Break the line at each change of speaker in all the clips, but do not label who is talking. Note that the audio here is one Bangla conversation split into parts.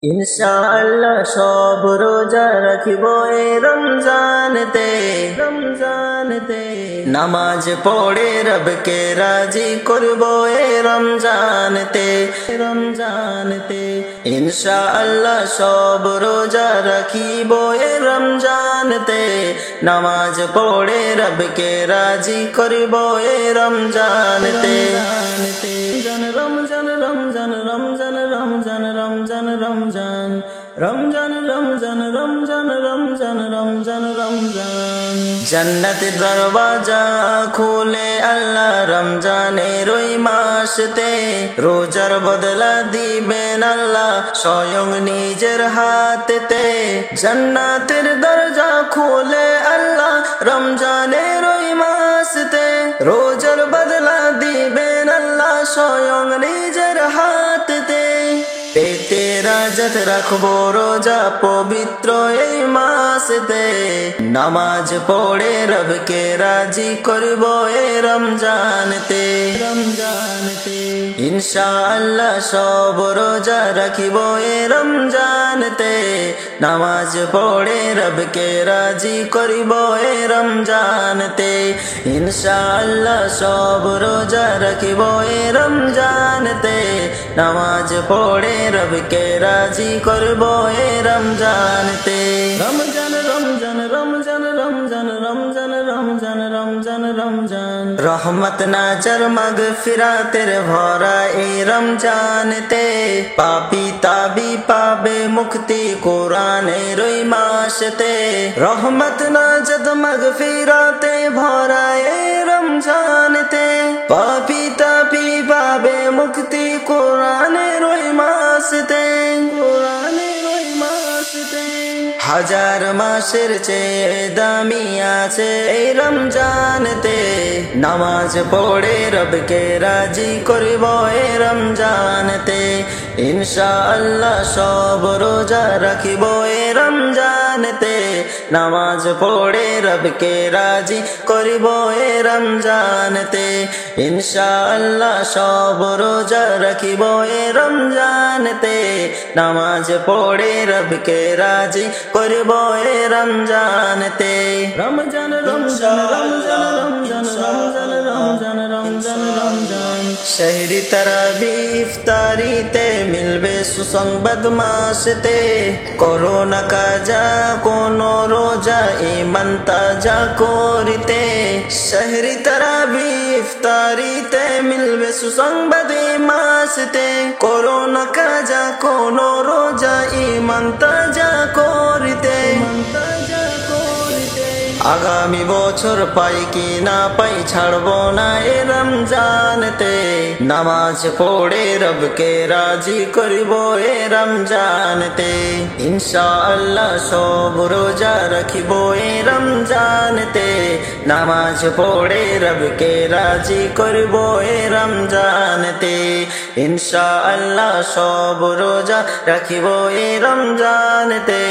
ইনশাআল্লাহ সব রোজা রাখিব এই রমজানতে নামাজ পড়ে রবকে রাজি করব এই রমজানতে ইনশাআল্লাহ সব রোজা রাখিব এই রমজানতে নামাজ পড়ে রবকে রাজি করব এই রমজানতে রমজান রমজান রমজান রমজান রমজান রমজান রমজান রমজান রমজান রমজান রমজান রমজান জান্নাতের দরওয়াজা খুলে আল্লাহ রমজানের ওই মাসতে রোজার বদলা দিবেন আল্লাহ স্বয়ং নিজের হাতেতে জান্নাতের দরজা খুলে আল্লাহ রমজানের ওই মাসতে রোজার বদলা দিবেন আল্লাহ স্বয়ং নিজের হাতেতে পেতে রাজত রাখবো রোজা পবিত্র এই মাসতে নামাজ পড়ে রবকে রাজি করব এই রমজানতে ইনশাআল্লাহ সব রোজা রাখিব এই রমজানতে নামাজ পড়ে রবকে রাজি করব এই রমজানতে ইনশাআল্লাহ সব রোজা রাখিব এই রমজানতে নামাজ পড়ে রবকে রাজি করব এই রমজানতে রমজান রমজান রমজান রমজান রমজান রমজান রমজান রমজান রহমত নাজর মাগফিরাতের ভরা এই রমজানতে পাপী তাবি পাবে মুক্তি কোরআনের ওই মাসতে রহমত নাজর মাগফিরাতে ভরা এই রমজানতে পাপী তাবি পাবে মুক্তি কোরআনের ওই মাসতে হাজার মাসের চেয়ে দামি আছে এই রমজানতে নামাজ পড়ে রবকে রাজি করব এই রমজানতে ইনশাআল্লাহ সব রোজা রাখিব এই রমজানতে নামাজ পড়ে রবকে রাজি করব এই রমজানতে ইনশাআল্লাহ সব রোজা রাখিব এই রমজানতে নামাজ পড়ে রবকে রাজি করব এই রমজানতে রমজান রমজান রমজান রমজান রমজান রমজান রমজান রমজান শহরি তারাবি ইফতারিতে মিলবে সুসংবাদ মাসতে করোনা কাজা কোন রোজা ইমান তাজা করিতে শহরি তারাবি ইফতারিতে মিলবে সুসংবাদ মাসতে করোনা কাজা কোন রোজা ইমান তাজা করিতে আগামী বছর পাই কি না পাই ছাড়বো না এ রমজানতে নামাজ পড়ে রবকে রাজি করব এ রমজানতে ইনশাআল্লাহ সব রোজা রাখিব এ রমজানতে নামাজ পড়ে রবকে রাজি করব এ রমজানতে ইনশাআল্লাহ সব রোজা রাখিব এ রমজানতে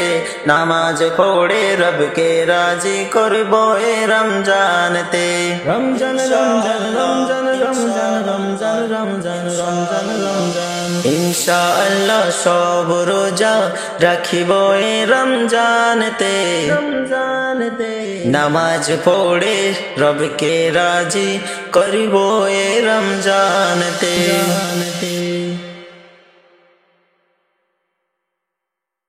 নামাজ পড়ে রবকে রাজি করব এ রমজানতে রমজান রমজান রমজান রমজান রমজান রমজান রমজান রমজান ইনশাআল্লাহ সব রোজা রাখিব এ রমজানতে নামাজ পড়ে রবকে রাজি করব এ রমজানতে